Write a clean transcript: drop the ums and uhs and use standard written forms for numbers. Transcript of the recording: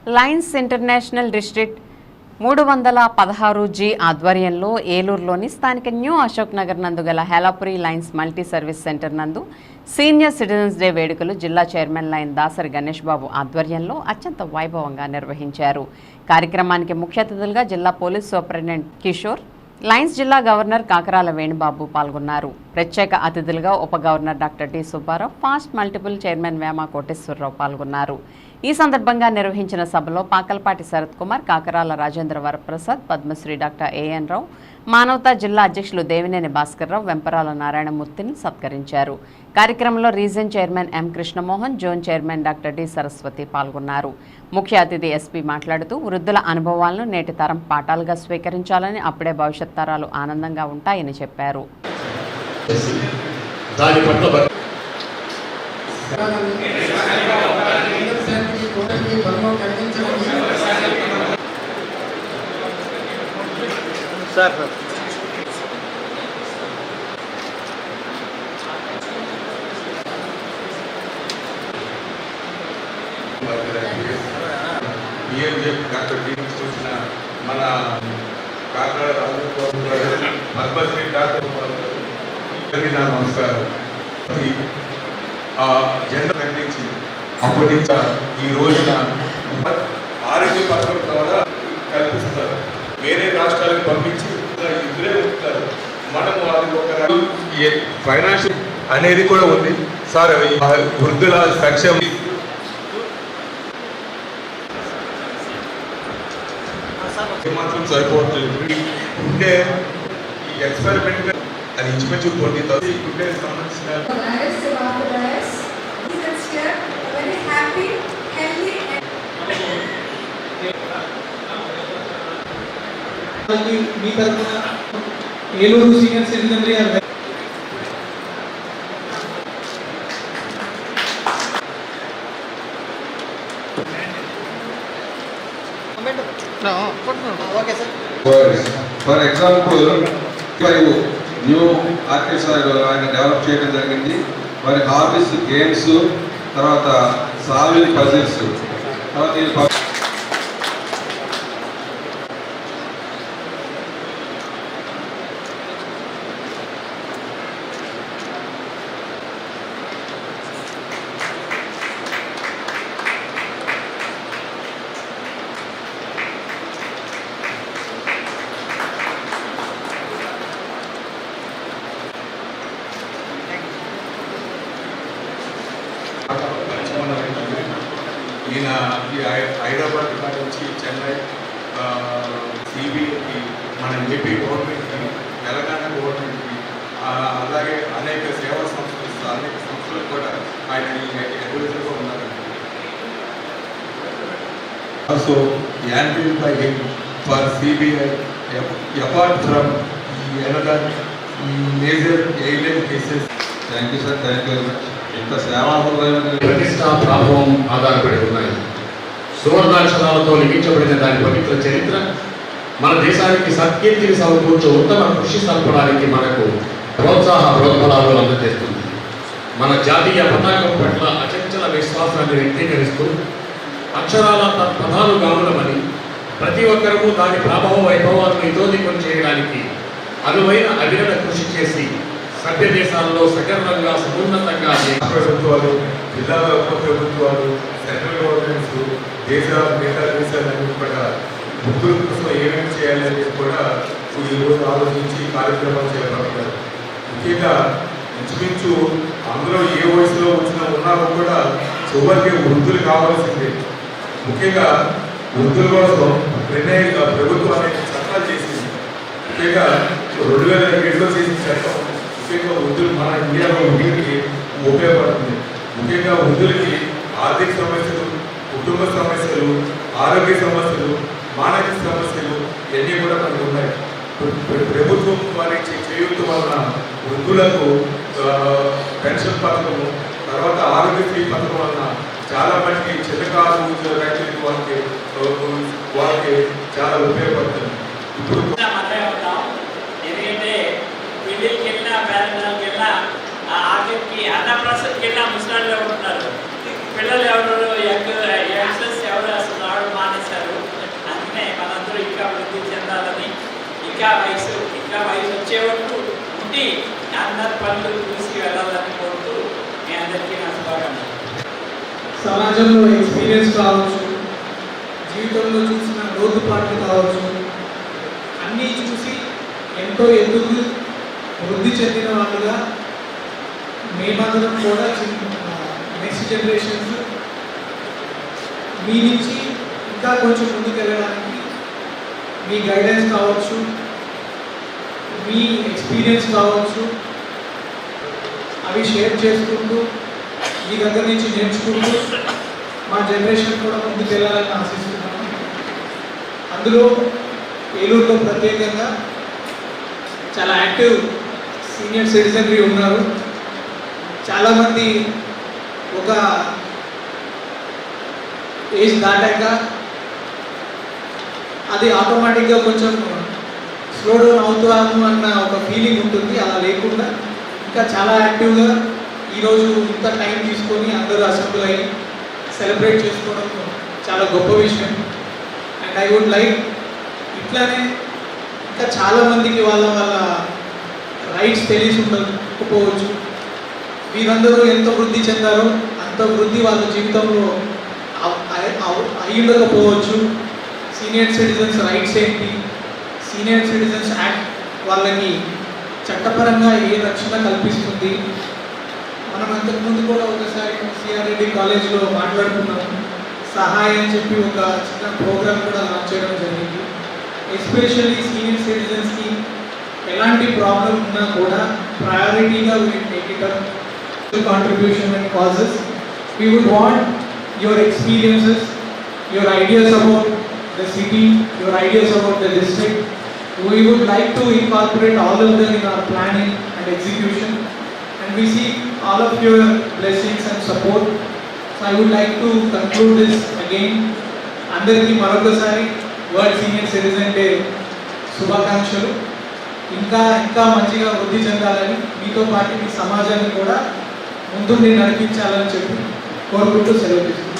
Lions international district 316G ఆధ్వర్యంలో ఏలూరులోని స్థానిక new Ashok Nagar నందు గల Helapuri Lions multi service centre నందు సీనియర్ సిటిజన్స్ డే వేడుకలు జిల్లా చైర్మన్ లయన్ దాసరి గణేష్ బాబు ఆధ్వర్యంలో అత్యంత వైభవంగా నిర్వహించారు. కార్యక్రమానికి ముఖ్య అతిథులుగా జిల్లా పోలీస్ సూపరింటెండెంట్ కిషోర్, లయన్స్ జిల్లా గవర్నర్ కాకరాల వేణుబాబు పాల్గొన్నారు. ప్రత్యేక అతిథులుగా ఉప governor doctor T Subbarao, fast multiple chairman Vema Koteswararao పాల్గొన్నారు. ఈ సందర్భంగా నిర్వహించిన సభలో పాకల్పాటి శరత్ కుమార్, కాకరాల రాజేంద్ర వరప్రసాద్, పద్మశ్రీ డాక్టర్ ఏఎన్ రావు, మానవతా జిల్లా అధ్యక్షులు దేవినేని భాస్కర్రావు, వెంపరాల నారాయణమూర్తిని సత్కరించారు. కార్యక్రమంలో region chairman M Krishnamohan, zone chairman doctor D Saraswati పాల్గొన్నారు. ముఖ్య అతిథి ఎస్పీ మాట్లాడుతూ వృద్ధుల అనుభవాలను నేటి తరం పాఠాలుగా స్వీకరించాలని, అప్పుడే భవిష్యత్ తరాలు ఆనందంగా ఉంటాయని చెప్పారు. మన కాకరాల పద్మశ్రీ డాక్టర్ నమస్కారం. జెండర్ ఖండించి అప్పటి ఈ రోజున ఆరోగ్య పథకం ద్వారా కల్పిస్తారు. వేరే రాష్ట్రాలకు పంపించి ఇద్దరే ఉంటారు. మనము అది ఒక ఫైనాన్షియల్ అనేది కూడా ఉంది సార్. వృద్ధుల సంక్షేమం మాత్రం సరిపోతుంది. ఉండే ఈ ఎక్స్పెరిమెంట్ అది ఇంచుమించు 20,000 ఉండే సంబంధించిన మీ తరఫున Eluru senior citizen day for example 5 new artist ఆయన డెవలప్ చేయడం జరిగింది. మరి హాబీస్, గేమ్స్, తర్వాత సాల్వింగ్ పజిల్స్, తర్వాత ఈయన హైదరాబాద్ నుంచి చెన్నై, సిబిఐకి, మన ఏపీ గవర్నమెంట్కి, తెలంగాణ గవర్నమెంట్కి, అలాగే అనేక సేవా సంస్థలు, అనేక సంస్థలకు కూడా ఆయన అడ్వైజర్గా ఉన్నారు. Also handled by him for CBI apart from ఈ another major alien cases. Thank you sir, thank you very much. ఇంత సేవాభావం ప్రతిష్టా ప్రభావం ఆధారపడి ఉన్నాయి. సువర్ణాక్షరాలతో లిఖించబడిన దాని పవిత్ర చరిత్ర మన దేశానికి సత్కీర్తిని సమకూర్చే ఉత్తమ కృషి సల్పడానికి మనకు ప్రోత్సాహ ప్రోద్బలాలు అందజేస్తుంది. మన జాతీయ పతాకం పట్ల అచంచల విశ్వాసాన్ని వ్యక్తీకరిస్తూ అక్షరాల తత్పదాలు గాములమని, ప్రతి ఒక్కరూ దాని ప్రభావ వైభవాలను ఇతోధికం చేయడానికి అనువైన అవిరత కృషి చేసి సభ్య దేశాల్లో సగర్వంగా సమున్నతంగా ప్రభుత్వాలు, జిల్లా ప్రభుత్వాలు, సెంట్రల్ గవర్నమెంట్స్, మిగతా దేశాలన్నీ కూడా వృద్ధుల కోసం ఏమేమి చేయాలని కూడా ఈరోజు ఆలోచించి కార్యక్రమాలు చేపడతారు. ముఖ్యంగా ఇంచుమించు అందరూ ఏ వయసులో ఉన్నా కూడా చివరికి వృద్ధులు కావాల్సిందే. ముఖ్యంగా వృద్ధుల కోసం ప్రభుత్వం అనేక చట్టాలు చేసింది. ముఖ్యంగా 2007లో చేసిన చట్టం ముఖ్యంగా వృద్ధులు మన ఇండియాలో వీరికి ఉపయోగపడుతుంది. ముఖ్యంగా వృద్ధులకి ఆర్థిక సమస్యలు, కుటుంబ సమస్యలు, ఆరోగ్య సమస్యలు, మానసిక సమస్యలు ఇవన్నీ కూడా మనకు ఉన్నాయి. ప్రభుత్వం వారికి చేయూత వలన వృద్ధులకు పెన్షన్ పథకము, తర్వాత ఆరోగ్యశ్రీ పథకం వలన చాలా మందికి చిన్నకారు రైతులకు వాళ్ళకి చాలా ఉపయోగపడుతుంది. ఇప్పుడు ఆఖరికి అన్నప్రాసనకి వెళ్ళి ముసలాళ్ళు ఉంటున్నారు. పిల్లలు ఎవరు యంగ్స్టర్స్ ఎవరు అసలు పనులు చూసి వెళ్ళాలని కోరుతూ మీ అందరికీ నా శుభాకాంక్షలు. సమాజంలో ఎక్స్పీరియన్స్ కావచ్చు, జీవితంలో చూసిన లోతుపాట్లు కావచ్చు, అన్నీ చూసి ఎంతో ఎదుగు వృద్ధి చెందిన వాళ్ళుగా మేమందరం కూడా నెక్స్ట్ జనరేషన్స్ మీ నుంచి ఇంకా కొంచెం ముందుకు వెళ్ళడానికి మీ గైడెన్స్ కావచ్చు, మీ ఎక్స్పీరియన్స్ కావచ్చు, అవి షేర్ చేసుకుంటూ మీ దగ్గర నుంచి నేర్చుకుంటూ మా జనరేషన్ కూడా ముందుకు వెళ్ళాలని ఆశిస్తున్నాను. అందులో ఏలూరులో ప్రత్యేకంగా చాలా యాక్టివ్ సీనియర్ సిటిజనరీ ఉన్నారు. చాలామంది ఒక ఏజ్ దాటాక అది ఆటోమేటిక్గా కొంచెం స్లో డౌన్ అవుతాము అన్న ఒక ఫీలింగ్ ఉంటుంది. అలా లేకుండా ఇంకా చాలా యాక్టివ్గా ఈరోజు ఇంత టైం తీసుకొని అందరూ అసెంబ్లీ అయ్యి సెలబ్రేట్ చేసుకోవడం చాలా గొప్ప విషయం. అండ్ ఐ వుడ్ లైక్ ఇట్లానే ఇంకా చాలామందికి వాళ్ళ రైట్స్ తెలిసి ఉండకపోవచ్చు. వీరందరూ ఎంత వృద్ధి చెందారో అంత వృద్ధి వాళ్ళ జీవితంలో అయి ఉండకపోవచ్చు. సీనియర్ సిటిజన్స్ రైట్స్ ఏంటి, సీనియర్ సిటిజన్స్ యాక్ట్ వాళ్ళకి చట్టపరంగా ఏ రక్షణ కల్పిస్తుంది. మనం అంతకుముందు కూడా ఒకసారి సిఆర్ రెడ్డి కాలేజ్లో మాట్లాడుకున్నాము. సహాయం అని చెప్పి ఒక చిన్న ప్రోగ్రామ్ కూడా లాంచ్ చేయడం జరిగింది. ఎస్పెషల్లీ సీనియర్ సిటిజన్స్కి ఎలాంటి ప్రాబ్లం ఉన్నా కూడా ప్రయారిటీగా take it up contribution and causes. We would want your experiences, your ideas about the city, your ideas about the district. We would like to incorporate all of them in our planning and execution, and we seek all of your blessings and support. So I would like to conclude this again. Andariki marokasari World Senior Citizen Day శుభాకాంక్షలు. ఇంకా మంచిగా వృద్ధి చెందాలని, మీతో పాటు మీ సమాజాన్ని కూడా ముందుండి నడిపించాలని చెప్పి కోరుకుంటూ సెలవు తీసుకుంటాను.